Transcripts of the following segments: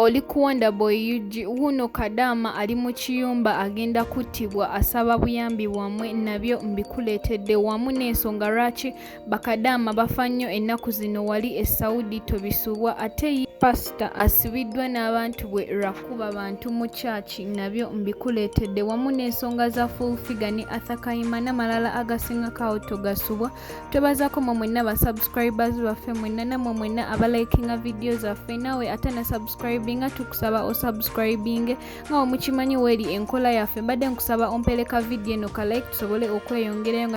oli kuwanda boyuji wuno kadama ali mu kiyumba agenda kuttibwa asaba buyambi bwammwe nabyo mbikuleetedde wamu n'ensonga lwaki bakadama bafa nnyo ennaku zino wali e Saudi tobisubwa ate pasita asibiddwa n'abantu bwe lwakuba bantu mu kyaki nabyo mbikuleetedde wamu n'ensonga za fulfigure ne arthurkayima n'amalala agasingako togasubwa. Twebazaako mwe mwenna ba subscribers baffe mwenna namwe mwenna abalikinga video zaffe naawe ate na subscribinga tukusaba osubscribinge nga mukimanyi weeri enkola yaffe mbadde nkusaba ompeleka video eno ka like tusobole okweyongerayo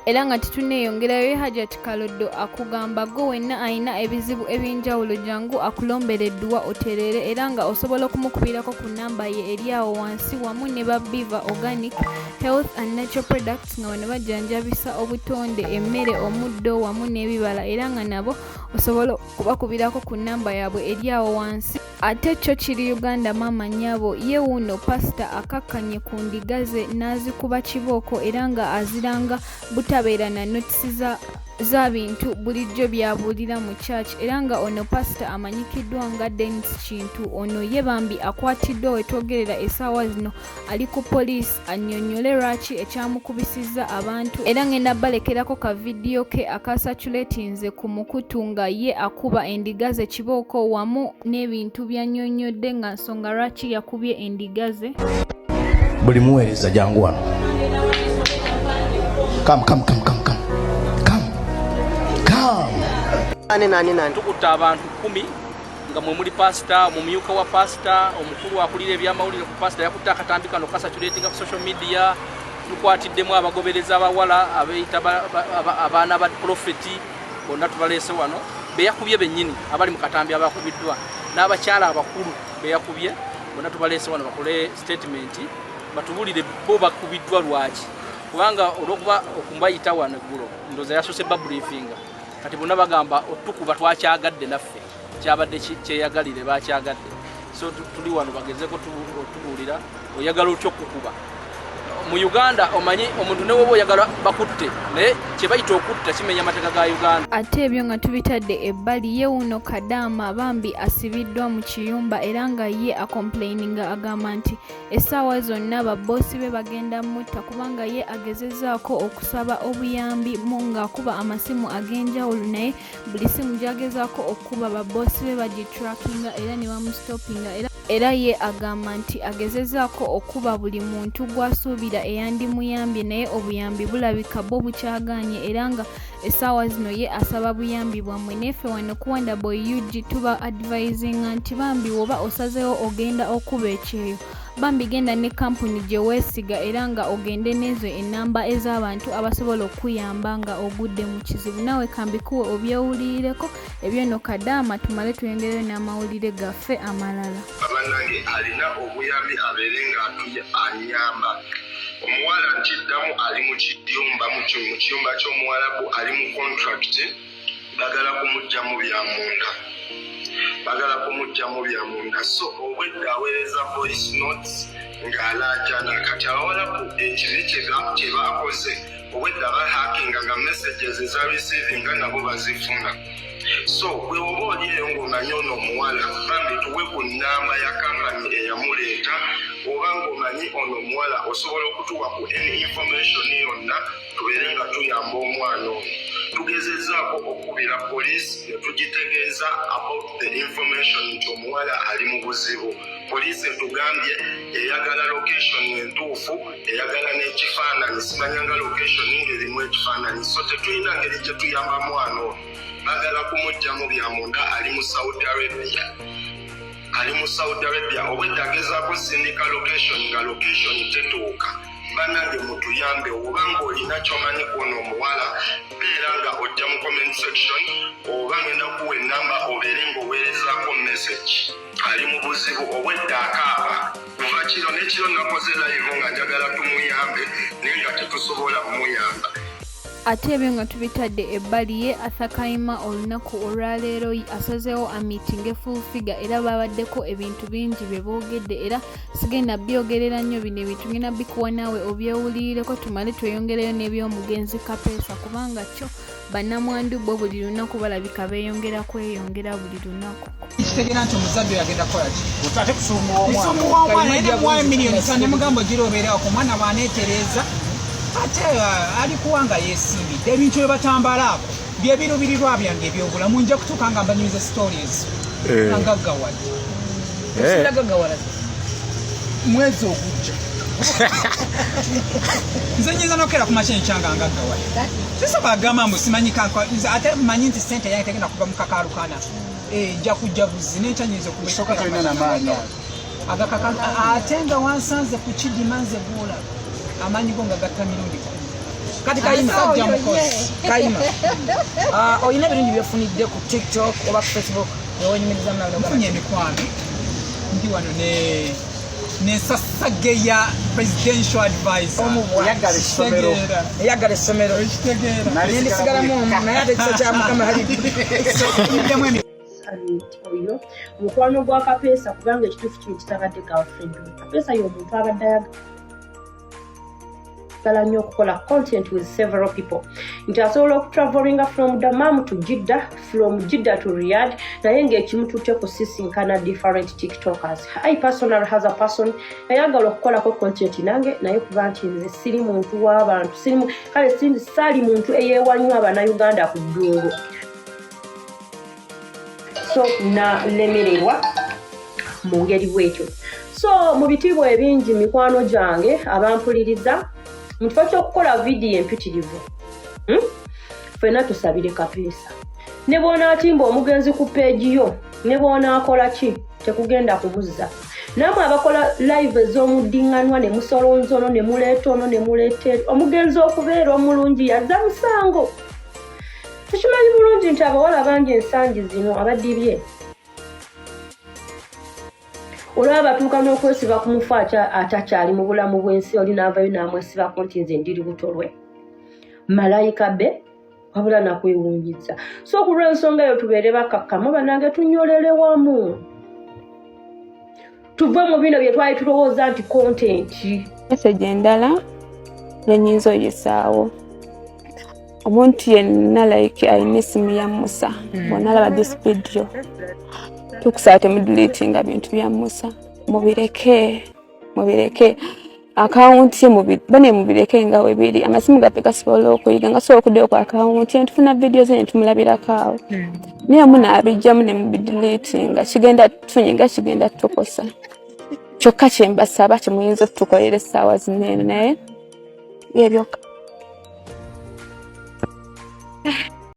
era nga tituneeyongerayo Hajati Kaloddo akugamba go wenna ayina ebizibu ebyenjawulo jangu akulombereddwa oterere era nga osobola okumukubirako ku namba ye eri awo wansi wamu ne ba Biva Organic Health and Natural Products nga bano bajjanjabisa obutonde emmere omuddo wamu n'ebibala era nga nabo osobola okubakubirako ku namba yaabwe eri awo wansi. Ate kyo kiri Uganda maama nnyabo ye wuno pasita akakkanye ku ndiga ze n'azikuba kibooko era nga aziranga butabeera na notisi za bintu bulijjo byabuulira mu church era nga ono pasita amanyikiddwa nga Dennis Kintu ono ye bambi akwatiddwa wetwogerera essaawa zino ali ku poliisi annyonnyole lwaki ekyamukubisizza abantu era ngenda balekerako ka vidiyo ke akasatulatinze ku mukutu nga ye akuba endiga ze kibooko wamu n'ebintu byannyonnyodde nga nsonga lwaki yakubye endiga ze. Buli muweereza jangu wano. Come. Nani tukutta abantu 10 nga mwe muli pasita omumyuka wa pasita omukulu akulira ebyamawulire ku pasita yakutta akatambi kano kasatulatinga ku social media tukwatiddemu abagobereza abawala abeeyita abaana ba profeti bonna tubaleese wano beyakubye bennyini abali mu katambi abakubiddwa n'abakyala abakulu beyakubye bonna tubaleese wano bakole statement batubulire bo bakubiddwa lwaki kubanga olwokuba okumbayita wano eggulo ndoza yasose babriefinga kati bonna bagamba otukuba twakyagadde naffe kyabadde kyeyagalire bakyagadde so tuli wano bagezeko tubuulira oyagala otyo okukuba mu Uganda omanyi omuntu ne woba oyagala bakutte naye kye bayita okutta kimenya amateeka ga Uganda. Ate ebyo nga tubitadde ebbali ye wuno kadama bambi asibiddwa mu kiyumba era nga ye acomplaininga agamba nti essaawa zonna babboosi be bagenda mutta kubanga ye agezezaako okusaba obuyambi mu ng'akuba amasimu ag'enjawulo naye buli simu gy'agezaako okukuba babboosi be bagitrackinga era ne bamustopinga era ye agamba nti agezezaako okuba buli muntu gw'asuubira eyandimuyambye naye obuyambi bulabika bo bukyaganye era nga essaawa zino ye asaba buyambi bwammwe nefe wano kuwanda boyugi tuba advisinga nti bambi woba osazeewo ogenda okuba ekyeyo bambi genda ne kampuni gye weesiga era nga ogende n'ezo ennamba ez'abantu abasobola okuyamba nga ogudde mu kizibu nawe kambikuwe obyewulirireko ebyo no kadama tumale tuyongereyo n'amawulire gaffe amalala. Abanange alina obuyambi abeere nga anyamba omuwala nti ddamu ali mu kiyumba mu kiyumba ky'omuwalabu ali mu contract bagala kumugyamu byamunda so obwedda aweereza voice notes ng'alaajana kati abawalabu ekibi kye baakoze obwedda bahakinga nga messages eza receivinga nabo bazifuna so bwe oba olieyo ng'omanyi ono omuwala bambi tuwe ku nnamba ya kampani eyamuleeta oba ng'omanyi ono omuwala osobola okutuwa ku any information yonna tubeere nga tuyamba omwana ono tugezezaako okubira poliisi ne tugitegeeza about the information nti omuwala ali mu buzibu poliisi etugambye eyagala location entuufu eyagala n'ekifaananyi simanyanga location ng'erimu ekifaananyi so tetulina ngeri gye tuyamba mwana ono bagala kumugyamu byamunda ali mu Saudi Arabia obwedda agezaako sindika location nga location tetuuka banange mutuyambe oba ng'olina ky'omanyi kuno omuwala beera nga ojja mu comment section oba ngenda kuwa ennamba obeere ng'oweerezaako message ali mu buzibu obwedda akaaba kuva kiro n'ekiro nakoze live nga njagala tumuyambe naye nga tetusobola kumuyamba. ate ebyo nga tubitadde ebbali ye arthurkayima olunaku olwaleero asazeewo amiitinge fulfigure era babaddeko ebintu bingi bye boogedde era sigenda byogerera nnyo bino ebintu ngenda bikuwa naawe obyewulirireko tumale tweyongereyo n'ebyomugenzi Kapeesa kubanga kyo bannamwandu bo buli lunaku balabika beeyongera kweyongera buli lunaku. Kitegera nti omuzadde yagenda kukola ki? Otate kusumuwa omwana era muwayo miliyoni 5 ne mugambo girobeera ku mwana bw'aneetereza ate ali kuwanga yeesimbidde ebintu bye batambala ako bye biruubirirwa byange ebyobulamu nja kutuuka nga mbanyumiza stories nangaggawala sinagaggawala mwezi ogujja nze nyinza nokera ku makyenyi kyanga ngaggawala sisaba agamba mbu simanyika ate manyi nti sente yange tegenda kuva mu kakalukana nja kujja buzi nekyanyinza okubeera ate nga wansanze ku kidima nze gwolaba amaanyi go nga gatta mirundi kati Kayima sajja mukozi Kayima olina ebirungi byefunidde ku TikTok oba ku Facebook ewonyumiriza mulamu nfunye emikwano ndi wano ne Sasageya presidential advisor eyagala essomero nendisigalamu naye ate ekisa kya mukama hali oyo mukwano gwa Kapeesa kubanga ekituufu kino kitabadde girlfriend Kapeesa y'omuntu abadde ayagala nnyo okukola content with several people nti asobola okutravelinga from Dammam to Jeddah, from Jeddah to Riyadh naye ng'ekimututte kusisinkana different tiktokers. I personally has a person ayagala okukolako content nange naye kuba nti nze siri muntu w'abantu kale saali muntu eyeewanywa abannayuganda ku ddungu so nalemererwa mu ngeri bwekyo. So mu bitiibwa ebingi mikwano gyange abampuliriza mu kifo ky'okukola vidiyo empitirivu ffenna tusabire Kapeesa ne bw'onaatimba omugenzi ku peegi yo ne bw'onaakola ki tekugenda kumuzza nammwe abakola live ez'omuddiŋŋanwa ne musolonza ono ne muleeta ono ne muleeta omugenzi okubeera omulungi yazza musango. Tukimanyi bulungi nti abawala bangi ensangi zino abadibye olwaba batuuka n'okwesiba ku mufu atakyali mu bulamu bw'ensi oli n'avayo n'amwesibako nti nze ndi lubuto lwe malayika be wabula nakwewuunyiza. So ku lw'ensonga eyo tubeere bakakkamu bannange tunyolere wamu tuve mu bino bye twali tulowooza nti kontenti meseji endala nenyinza oyisaawo omuntu yenna like ayina essimu ya Musa bw'onalaba this video tukusaba temudilitinga bintu bya Musa mubireke akawunti ye bane mubireke nga webiri amasimu gaffe gasobola okuyiga nga sobola okuddeyo ku akawunti ye tufuna video ze ne tumulabirako awo naye munaabijjamu ne mubidilitinga kigenda tukosa kyokka kyembasaba kyemuyinza okutukolera essaawa zineeno naye yebyokka